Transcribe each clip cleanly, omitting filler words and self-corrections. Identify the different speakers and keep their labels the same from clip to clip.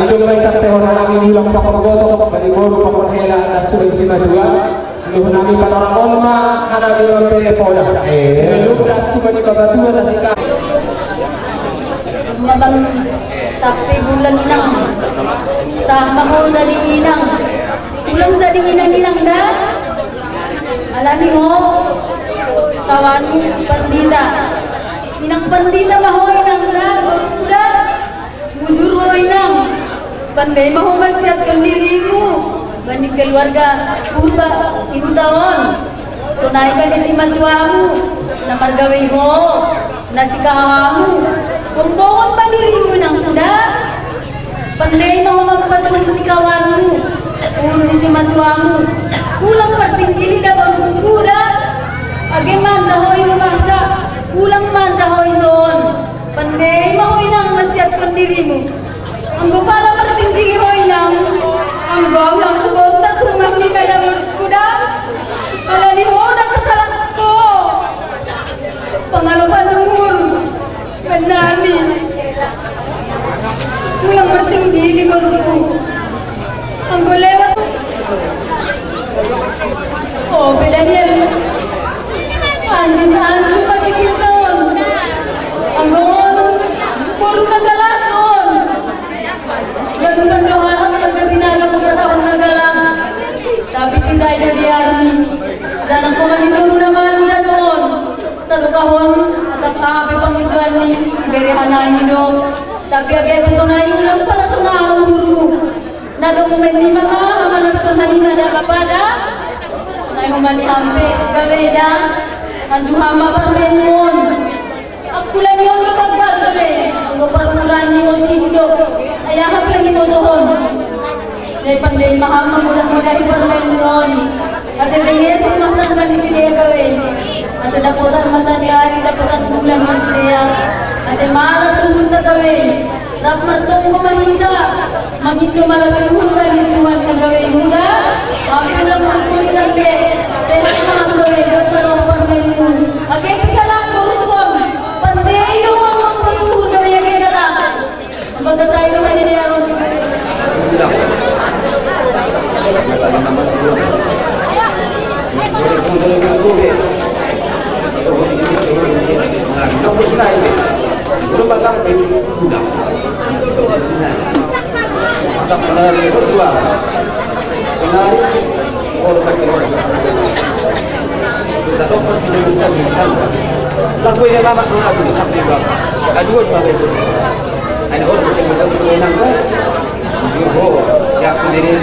Speaker 1: halani do may tapehon nami bilang pakogoto bali boru pakonhela nasuin si madua luh nami panoramon ma hanami do telepoda sinulubras ko ni babatua na sika
Speaker 2: mabang tapi bulan inang sama ko jadi inang ulang jadi inang dah alani mo kawan pandita inang pandita mahoy nang dah udah mujur hoy nang pandai maho masihatkan dirimu banding keluarga purba ibu tawon tunaikan si matuamu na margawe mo na si kahamu kumpokon pa dirimu nang kuda pandai mo magpatulong ti kawanmu puro ni si matuamu kulang pertingkili na bang kuda agi man dahoy lumahda kulang man dahoy zon pandai mo nang masihatkan dirimu ang gupala pertingkili hoy nang ang gawang kubontas rumah ni kaya kuda alani mo na sa salat ko pangalaman umur manami kulang pertingkili ko ang gulewat oh beda dia anjing pasikiton ang gawang puro kagalaton gadugan dohaan pagkasinaga ko katawang nagalang tapi tidak ada di army dan ako manipuro naman ganon sa lukahon at kahabi pangituan ni Iberihanan niyo tapi agay ko sunay ulang pala sunahang guru nagamumen ni mga amalas pasanin na kapada sunay humani hampe gaweda anjuhama parmenyon akulan yung napagdal gawe ang paruran ni Ojijo ayahap lang ito doon dahil pandai mahama mudah-mudah iparmenyon kasi dahil sinuktan na ni siya gawe kasi daputan mata di hari daputan bulan ni siya kasi malas sumunta gawe rapmatong kumahita magito malas sumunta ni Tuhan na gawe mula mapi lang muli nagbe sa mga gawe dapat parmenyon agay ka lang burukon pandai yung mga patuhod gawe agay ka lang ang pagkasayo na ninilaron ni gawe
Speaker 3: lakuin yang lama dulu aku tapi bang aduan bang itu ada orang yang betul-betul enak kan Zuho siap sendiri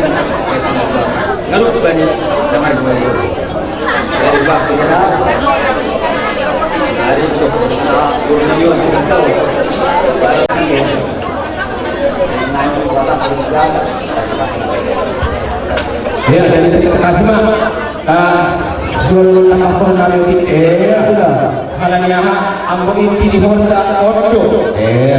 Speaker 3: ngarut bani damai bani dari waktu kita hari itu kita turun di sana baik
Speaker 1: ya dan kita kasih mah suruh tambah pun nabi udah halanya ambo inti di horsa ordo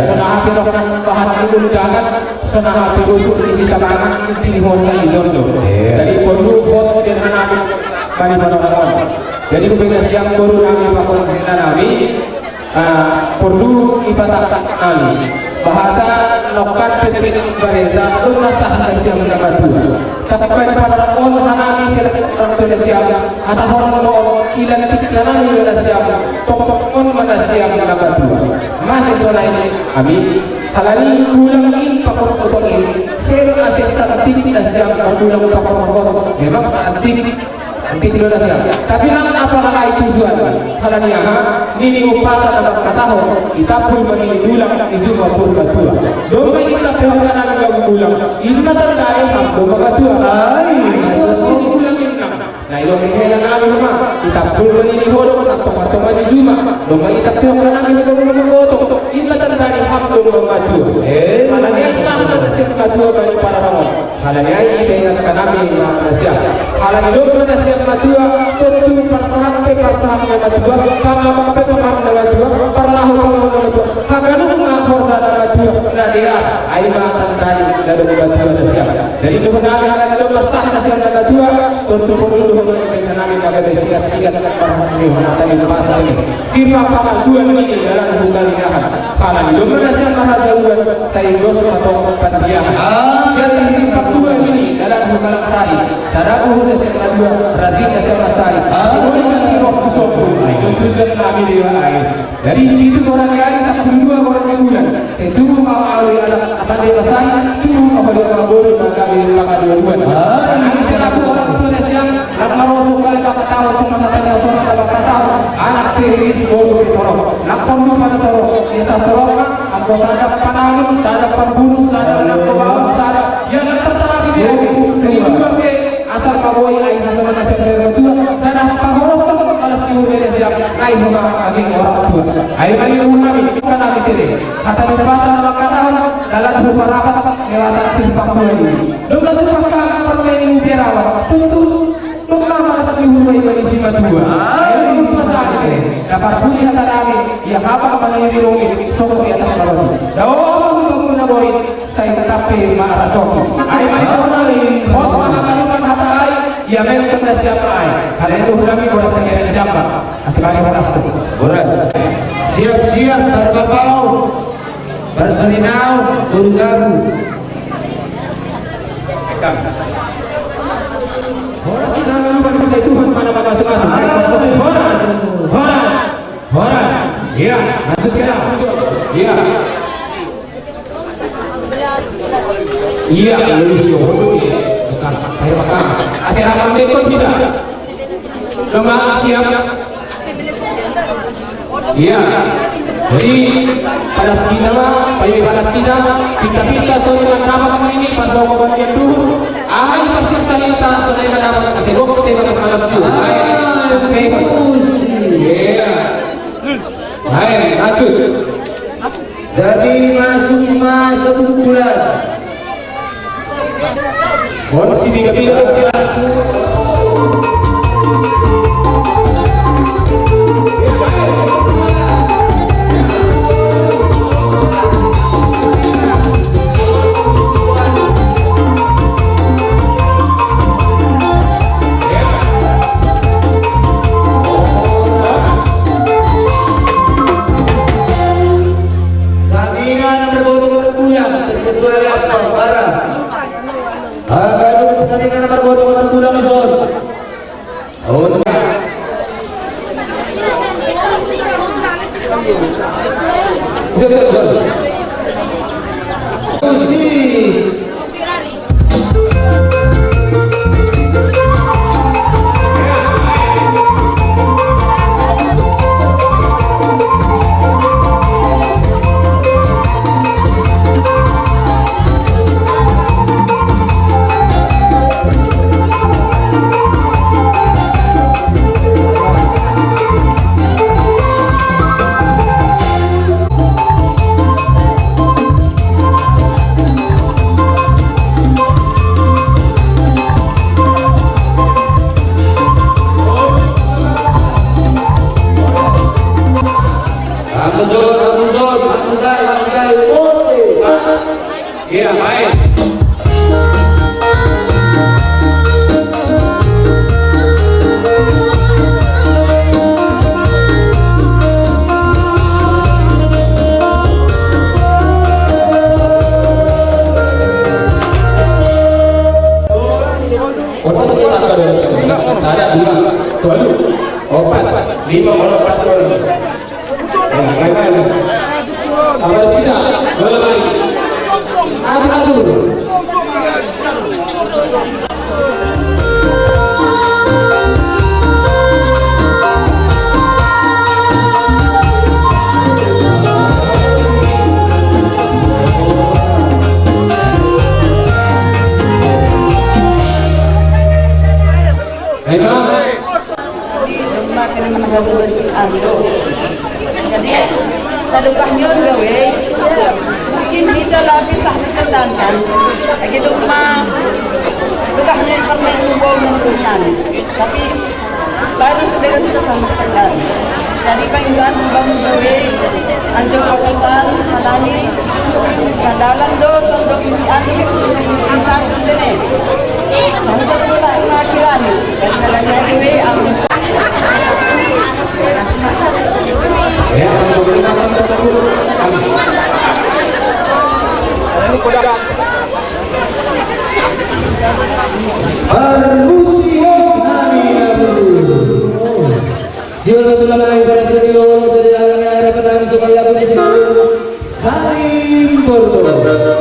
Speaker 1: sana api rokan bahan dulu jangan sana api busuk di tabangan inti di horsa izondo jadi perlu foto dan nabi bani panoramon jadi kebetulan siang baru nabi pakon nabi perlu ibadah nabi bahasa nokat petik bareza ulna sah siang nama dua tetapi pada on hanami orang tu siang atau orang on ilan titik hanami pada siang pokok on mana siang nama dua masih soalnya ini kami halani ulang ini pakot pakot ini sering asisten titik siang ulang pakot pakot memang titik tidak ada siap. Tapi namun apakah itu tujuan? Halanya nini upasa dalam kataho kita pun menini ulang izuma pun batua. Doa kita pewakan agak ulang. Ini mata dari ham doa batua. Itu ulang ini. Nah itu menghelang kami rumah. Kita pun menini hodong atau mani izuma. Doa kita pewakan agak ulang. Ini mata dari ham doa batua. Halanya sama nasib batua bagi para ramon. Halanya ini dengan kami manusia. Halanya doa nasib matua tentu persahan yang matua kama mampe pemam dengan matua parlahu kamu matua haganu ngakor sana matua nadia aima tantani dan matua siap dari dulu nabi halanya doa sah nasib matua tentu perlu dengan nabi kagak sikat-sikat para hamba tadi pasal ini sifat pamal dua ini dalam bukan nikahan kepala di domba nasi mahajauan saya dos atau pandiah siapa simpak dua ini dalam bukalang sari sadaku nasi kedua razid nasi sari boleh nanti roh kusopun itu tujuan kami dia air jadi itu orang yang satu dua orang yang bulan saya tunggu mau awal apa dia pasal tunggu kalau dia orang boleh maka dia maka dua kami selaku orang tua nasi yang lama rosu kali kakak tahu semua tanda semua kakak tahu anak tiris boleh bertolong lakon dulu pada tolong dia satu orang aku sadar panangun sadar pembunuh sadar nakobau sadar yang terserah dia dari dua ke asal kawai air asal nasib saya berdua sadar pahorok balas timur dari siap air rumah bagi orang tua air bagi rumah kami bukan kami tidak kata di pasar maka tahun dalam rumah rapat lewat simpang dua ini 12 simpang permain ini biarawan tentu lumah balas timur dari bagi simpang dua air rumah saat ini dapat pulih kata kami ya apa meniri rungi sokong di atas bawah dawa bangun boy saya tetap marah sokong air main nari hot mahakalukan hata air ya memang kena siapa air karena itu kami boras negara siapa masih banyak boras boras siap-siap berbapau berselinau berusahu boras jangan lupa bisa itu mana-mana masuk-masuk boras iya lanjutkan iya lulus jodoh ya bukan air makan asal akan tekon tidak lemah siap iya jadi pada sekitar pada sekitar kita sore mendapat ini pas sokoban yang dulu air persiap salita sore mendapat kasih bok kita bagas malas dulu iya air lanjut
Speaker 4: jadi masuk bulan
Speaker 1: masih 3 bulan iya baik ada 2, 4, 5 orang pastor. Apa di sini? Boleh lagi. Aduh.
Speaker 5: Jadi sadukahnya gawe mungkin kita lagi sakit kan begitu mah dukahnya permen subau menurunkan tapi baru segera kita sampaikan jadi panggilan bangun gawe anjur kawasan malani sandalan do untuk isi ani isi satu dene sampai kita akhiran dan malani gawe ang ya,
Speaker 4: Siul betul-betul ibarat seperti lowong dari alam yang harapan kami supaya aku bisa saling berdoa.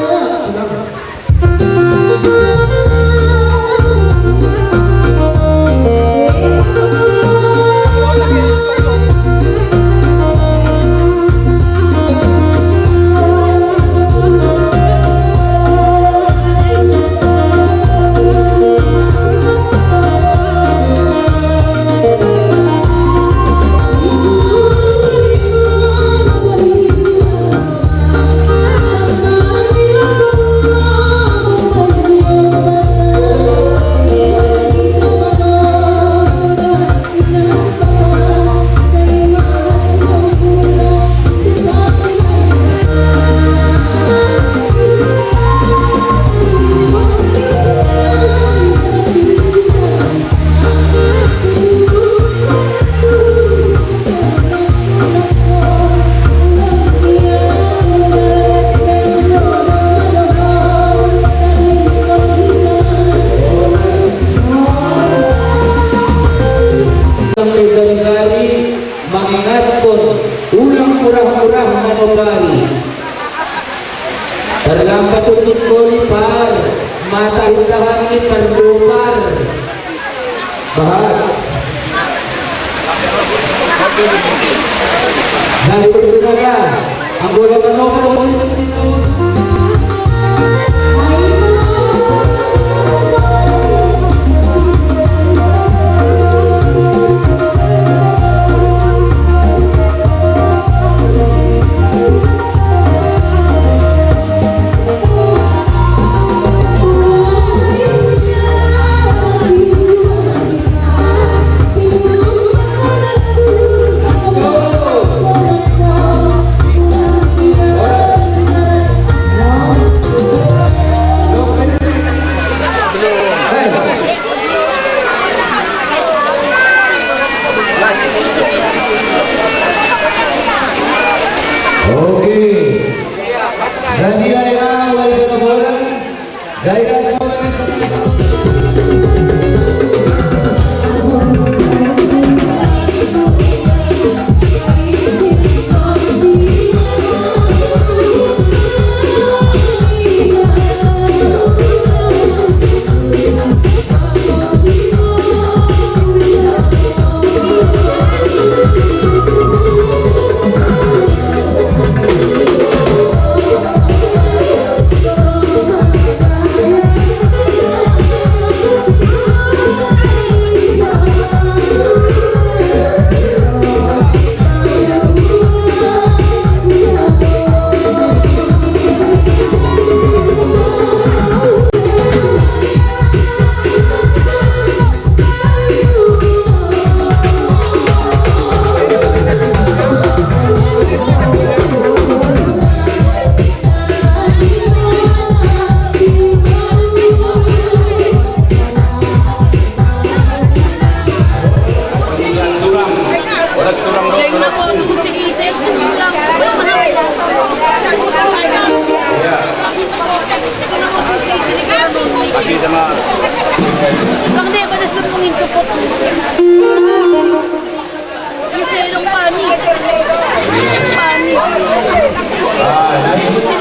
Speaker 4: Terlambat untuk golipar, mata hindahan ini terlumar. Bahas. Dari bersenaga, anggota menopang itu. Jadi daerah wali kota bola, daerah
Speaker 2: Bakit ba nasumungin ko po? Kasi ilong pani. Ilong pani.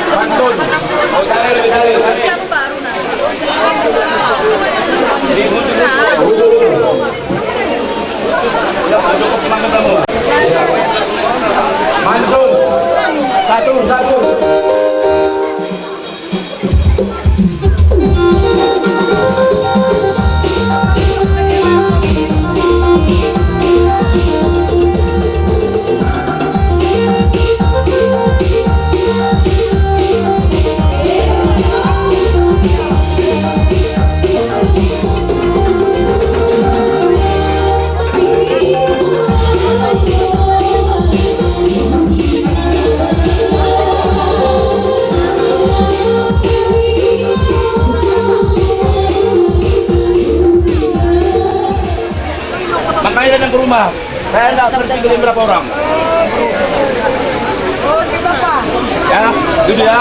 Speaker 3: Pantun.
Speaker 2: Siya paro na.
Speaker 3: Mansun. Satu. Makanya datang ke rumah. Saya enggak ngerti beli berapa orang.
Speaker 5: Oh, di Bapak.
Speaker 3: Ya, dulu ya.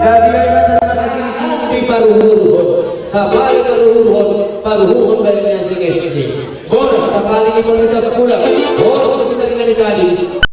Speaker 4: Jadi kailangan sa sini paruhurhon. Sa bali paruhurhon dari yang sing SD. Boros sa bali ni pemerintah pulang. Boros kita tinggal di